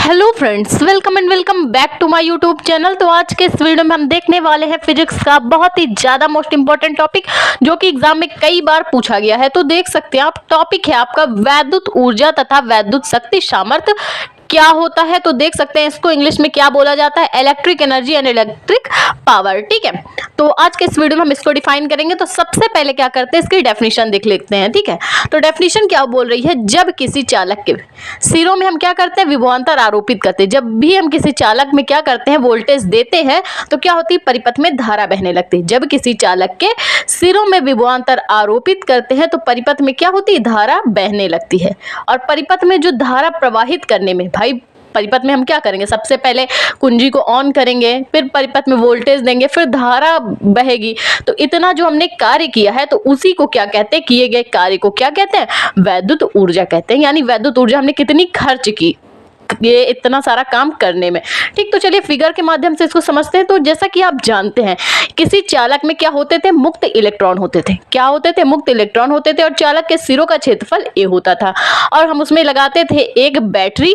Hello friends, welcome and welcome back to my YouTube channel. तो आज के इस वीडियो में हम देखने वाले हैं फिजिक्स का बहुत ही ज़्यादा मोस्ट इंपॉर्टेंट टॉपिक, जो कि एग्जाम में कई बार पूछा गया है। तो देख सकते हैं आप, टॉपिक है आपका वैद्युत ऊर्जा तथा वैद्युत शक्ति सामर्थ्य क्या होता है। तो देख सकते हैं इसको इंग्लिश में क्या बोला जाता है, electric energy and electric power. ठीक है, तो आज के इस वीडियो में हम इसको डिफाइन करेंगे। तो सबसे पहले क्या करते हैं, इसकी डेफिनेशन देख लेते हैं। ठीक है, तो डेफिनेशन क्या बोल रही है, जब किसी चालक के सिरों में हम क्या करते हैं, विभवांतर आरोपित करते हैं। जब भी हम किसी चालक में क्या करते हैं, वोल्टेज देते हैं, तो क्या होती है, परिपथ में धारा बहने लगती है। जब किसी चालक के सिरों में विभवांतर आरोपित करते हैं तो परिपथ में क्या होती है, धारा बहने लगती है। और परिपथ में जो धारा प्रवाहित करने में, भाई परिपथ में हम क्या करेंगे, सबसे पहले कुंजी को ऑन करेंगे, फिर परिपथ में वोल्टेज देंगे, फिर धारा बहेगी। तो इतना जो हमने कार्य किया है, तो उसी को क्या कहते हैं, किए गए कार्य को क्या कहते हैं, वैद्युत ऊर्जा कहते हैं। यानी वैद्युत ऊर्जा हमने कितनी खर्च की ये इतना सारा काम करने में। ठीक, तो चलिए फिगर के माध्यम से इसको समझते हैं। तो जैसा कि आप जानते हैं, किसी चालक में क्या होते थे, मुक्त इलेक्ट्रॉन होते थे। क्या होते थे, मुक्त इलेक्ट्रॉन होते थे। और चालक के सिरों का क्षेत्रफल ए होता था, और हम उसमें लगाते थे एक बैटरी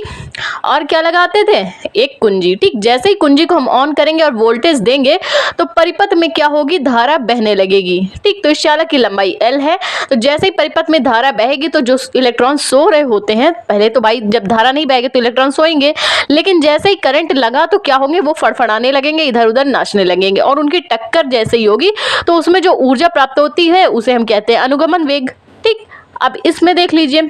और क्या लगाते थे, एक कुंजी। ठीक, जैसे ही कुंजी को हम ऑन करेंगे और वोल्टेज देंगे, तो परिपथ में क्या होगी, धारा बहने लगेगी। ठीक, तो इस चालक की लंबाई एल है। तो जैसे ही परिपथ में धारा बहेगी, तो जो इलेक्ट्रॉन सो रहे होते हैं, पहले तो भाई जब धारा नहीं बहेगी तो इलेक्ट्रॉन सोएंगे, लेकिन जैसे ही करंट लगा तो क्या होंगे, वो फड़फड़ाने लगेंगे, इधर उधर नाचने लगेंगे, और उनकी टक्कर जैसे ही होगी तो उसमें जो ऊर्जा प्राप्त होती है उसे हम कहते हैं अनुगमन वेग। ठीक, अब इसमें देख लीजिए,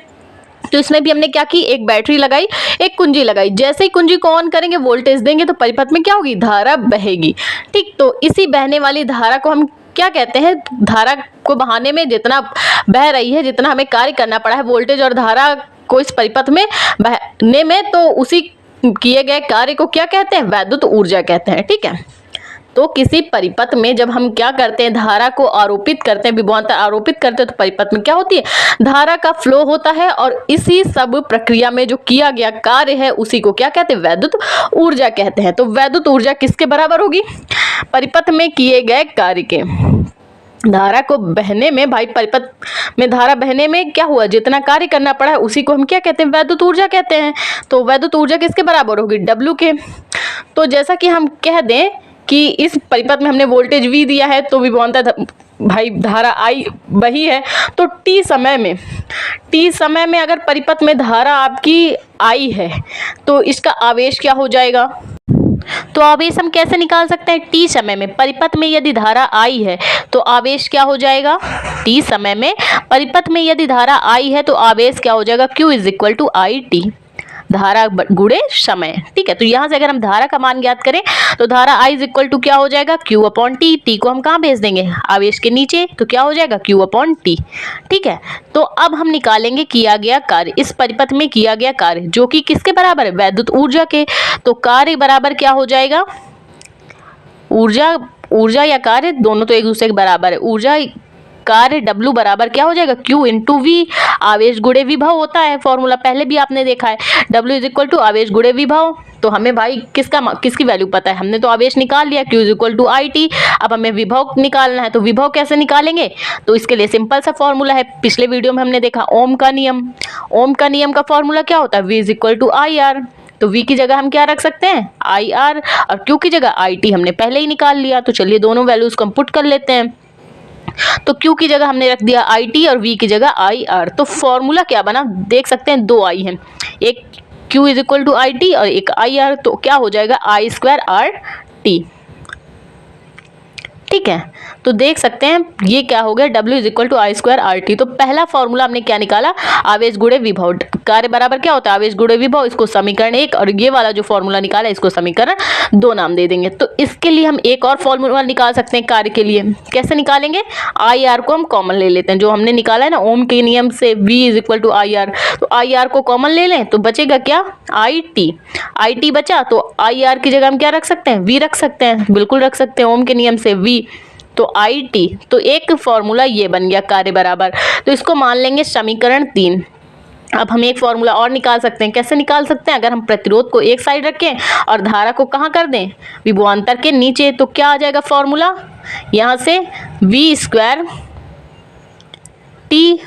तो इसमें भी हमने क्या की, एक बैटरी लगाई, एक कुंजी लगाई। जैसे ही कुंजी को ऑन करेंगे, वोल्टेज देंगे, तो परिपथ में क्या होगी, धारा बहेगी। ठीक, तो इसी बहने वाली धारा को हम क्या कहते हैं, धारा को बहाने में जितना बह रही है, जितना हमें कार्य करना पड़ा है वोल्टेज और धारा को इस परिपथ में बहने में, तो उसी किए गए कार्य को क्या कहते हैं, वैद्युत ऊर्जा कहते हैं। ठीक है, तो किसी परिपथ में जब हम क्या करते हैं, धारा को आरोपित करते हैं, विभवांतर आरोपित करते हैं, तो परिपथ में क्या होती है, धारा का फ्लो होता है। और इसी सब प्रक्रिया में जो किया गया कार्य है, उसी को क्या कहते हैं, वैद्युत ऊर्जा कहते हैं। तो वैद्युत ऊर्जा किसके बराबर होगी, परिपथ में किए गए कार्य के। धारा को बहने में, भाई परिपथ में धारा बहने में क्या हुआ, जितना कार्य करना पड़ा है, उसी को हम क्या कहते हैं, वैद्युत ऊर्जा कहते हैं। तो वैद्युत ऊर्जा किसके बराबर होगी, W के। तो जैसा कि हम कह दें कि इस परिपथ में हमने वोल्टेज V दिया है, तो विभवांतर भाई धारा I बही है, तो T समय में अगर परिपथ में धारा आपकी I है, तो इसका आवेश क्या हो जाएगा। तो आवेश हम कैसे निकाल सकते हैं, T समय में परिपथ में यदि धारा I है तो आवेश क्या हो जाएगा, T समय में परिपथ में यदि धारा I है तो आवेश क्या हो जाएगा, Q is equal to I T, धारा गुणे समय। ठीक है, तो यहाँ से अगर हम धारा का मान ज्ञात करें, तो धारा I इज इक्वल टू क्या हो जाएगा, Q अपॉन टी। टी को हम कहाँ भेज देंगे, आवेश के नीचे, तो क्या हो जाएगा, Q अपॉन टी। ठीक है, तो अब हम निकालेंगे किया गया कार्य, इस परिपथ में किया गया कार्य, जो कि किसके बराबर है, वैद्युत ऊर्जा के। तो कार्य बराबर क्या हो जाएगा, ऊर्जा या कार्य दोनों तो एक दूसरे के बराबर है। ऊर्जा कार्य W बराबर क्या हो जाएगा, Q इंटू वी, आवेश गुणे विभव होता है, फॉर्मूला पहले भी आपने देखा है, W इज इक्वल टू आवेश गुणे विभव। तो हमें भाई किसकी वैल्यू पता है, हमने तो आवेश निकाल लिया, Q is equal to I T. अब हमें विभव निकालना है, तो विभव कैसे निकालेंगे, तो इसके लिए सिंपल सा फॉर्मूला है, पिछले वीडियो में हमने देखा ओम का नियम। ओम का नियम का फॉर्मूला क्या होता है, V is equal to I R. तो V की जगह हम क्या रख सकते हैं, आई आर, और Q की जगह आई टी हमने पहले ही निकाल लिया। तो चलिए दोनों वैल्यूज को हम पुट कर लेते हैं। तो Q की जगह हमने रख दिया आई टी और V की जगह आई आर। तो फॉर्मूला क्या बना, देख सकते हैं, दो आई हैं, एक Q is equal to I T और एक आई आर। तो क्या हो जाएगा, आई स्क्वायर आर टी। ठीक है, तो देख सकते हैं ये क्या हो गया, W is equal to I square R T. तो पहला फॉर्मूला हमने क्या निकाला, आवेश गुणे विभव। कार्य बराबर क्या होता है, आवेश गुणे विभव, इसको समीकरण 1, और ये वाला जो फॉर्मूला निकाला इसको समीकरण 2 नाम दे देंगे। तो इसके लिए हम एक और फॉर्मूला निकाल सकते हैं कार्य के लिए। कैसे निकालेंगे, आई आर को हम कॉमन ले लेते हैं, जो हमने निकाला है ना ओम के नियम से, V is equal to I R. तो आई आर को कॉमन ले लें, तो बचेगा क्या, आई टी बचा। तो आई आर की जगह हम क्या रख सकते हैं, V रख सकते हैं, बिल्कुल रख सकते हैं, ओम के नियम से V, तो आई टी। तो एक फॉर्मूला ये बन गया कार्य बराबर, तो इसको मान लेंगे समीकरण 3। अब हम एक फॉर्मूला और निकाल सकते हैं। कैसे निकाल सकते हैं, अगर हम प्रतिरोध को एक साइड रखें और धारा को कहाँ कर दें, विभवांतर के नीचे, तो क्या आ जाएगा फॉर्मूला, यहाँ से V स्क्वायर टी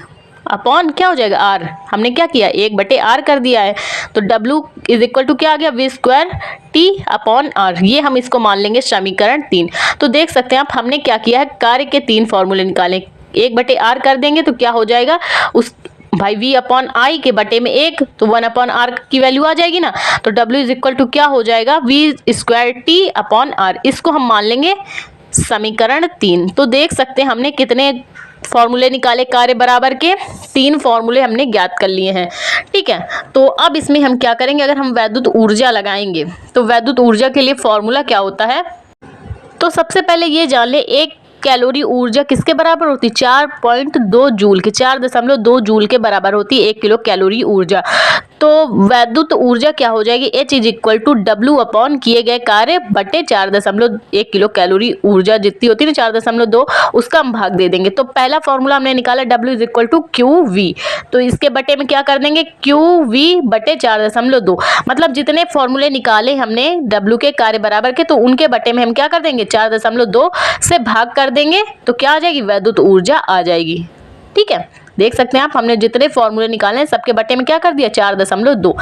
अपॉन क्या हो जाएगा आर, हमने क्या किया 1/r कर दिया है, तो W इज इक्वल टू क्या आ गया v² t अपॉन r। ये हम इसको मान लेंगे समीकरण 3। तो देख सकते हैं आप हमने क्या किया है, कार्य के 3 फॉर्मूले निकाले। 1/r कर देंगे तो क्या हो जाएगा, उस भाई v अपॉन आई के बटे में 1, तो 1/r की वैल्यू आ जाएगी ना। तो W इज इक्वल टू क्या हो जाएगा v² t अपॉन r। इसको हम मान लेंगे समीकरण 3। तो देख सकते हैं हमने कितने फॉर्मूले निकाले कार्य बराबर के, 3 फॉर्मूले हमने ज्ञात कर लिए हैं। ठीक है, तो अब इसमें हम क्या करेंगे, अगर हम वैद्युत ऊर्जा लगाएंगे तो वैद्युत ऊर्जा के लिए फॉर्मूला क्या होता है। तो सबसे पहले ये जान ले, 1 कैलोरी ऊर्जा किसके बराबर होती है, 4.2 जूल के, 4.2 जूल के बराबर होती है 1 किलो कैलोरी ऊर्जा। तो वैद्युत ऊर्जा क्या हो जाएगी, H is equal to W upon किए गए कार्य बटे 4.1 किलो कैलोरी ऊर्जा जितनी होती है ना 4.2, उसका हम भाग दे देंगे। तो पहला फॉर्मूला हमने निकाला W is equal to QV, तो इसके बटे में क्या कर देंगे QV बटे 4.2, मतलब जितने फॉर्मूले निकाले हमने W के कार्य बराबर के, तो उनके बटे में हम क्या कर देंगे 4.2 से भाग कर देंगे, तो क्या आ जाएगी वैद्युत ऊर्जा आ जाएगी। ठीक है, देख सकते हैं आप हमने जितने फॉर्मूले निकाले हैं सबके बटे में क्या कर दिया 4.2।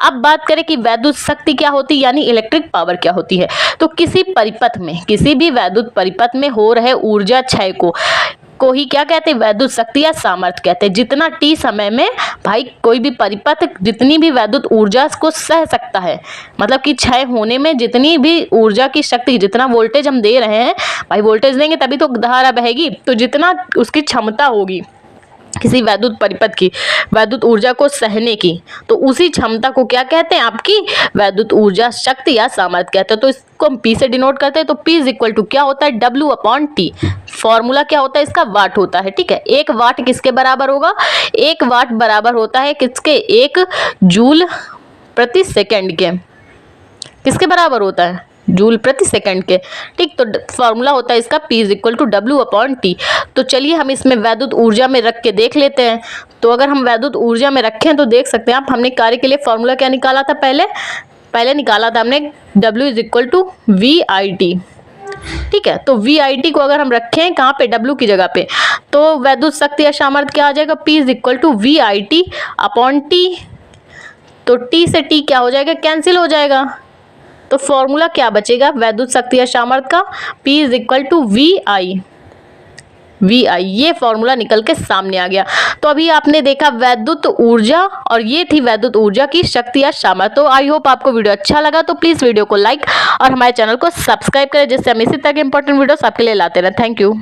अब बात करें कि वैद्युत शक्ति क्या होती है, यानी इलेक्ट्रिक पावर क्या होती है। तो किसी परिपथ में, किसी भी वैद्युत परिपथ में हो रहे ऊर्जा क्षय को ही क्या कहते हैं, वैद्युत शक्ति या सामर्थ्य कहते हैं। जितना t समय में भाई कोई भी परिपथ जितनी भी वैद्युत ऊर्जा को सह सकता है, मतलब कि क्षय होने में जितनी भी ऊर्जा की शक्ति, जितना वोल्टेज हम दे रहे हैं, भाई वोल्टेज देंगे तभी तो धारा बहेगी, तो जितना उसकी क्षमता होगी किसी वैद्युत परिपथ की वैद्युत ऊर्जा को सहने की, तो उसी क्षमता को क्या कहते हैं, आपकी वैद्युत ऊर्जा शक्ति या सामर्थ्य कहते हैं। तो इसको हम P से डिनोट करते हैं। तो P इज इक्वल टू क्या होता है, W अपॉन T। फॉर्मूला क्या होता है इसका, वाट होता है। ठीक है, 1 वाट किसके बराबर होगा, 1 वाट बराबर होता है किसके, 1 जूल प्रति सेकेंड के। किसके बराबर होता है, जूल प्रति सेकंड के। ठीक, तो फॉर्मूला होता है इसका P is equal to W upon T। तो चलिए हम इसमें वैद्युत ऊर्जा में रख के देख लेते हैं। तो अगर हम वैद्युत ऊर्जा में रखें तो देख सकते हैं आप, हमने कार्य के लिए फॉर्मूला क्या निकाला था, पहले निकाला था हमने W is equal to VIT। ठीक है, तो VIT को अगर हम रखें कहाँ पे, W की जगह पे, तो वैद्युत शक्ति या सामर्थ्य क्या आ जाएगा, P is equal to VIT upon T। तो T से T क्या हो जाएगा, कैंसिल हो जाएगा। तो फॉर्मूला क्या बचेगा वैद्युत शक्ति या सामर्थ्य का, P is equal to VI। ये फॉर्मूला निकल के सामने आ गया। तो अभी आपने देखा वैद्युत ऊर्जा, और ये थी वैद्युत ऊर्जा की शक्ति या सामर्थ्य। तो आई होप आपको वीडियो अच्छा लगा, तो प्लीज़ वीडियो को लाइक और हमारे चैनल को सब्सक्राइब करें, जिससे हम इसी तरह के इंपॉर्टेंट वीडियोस आपके लिए लाते रहें। Thank you.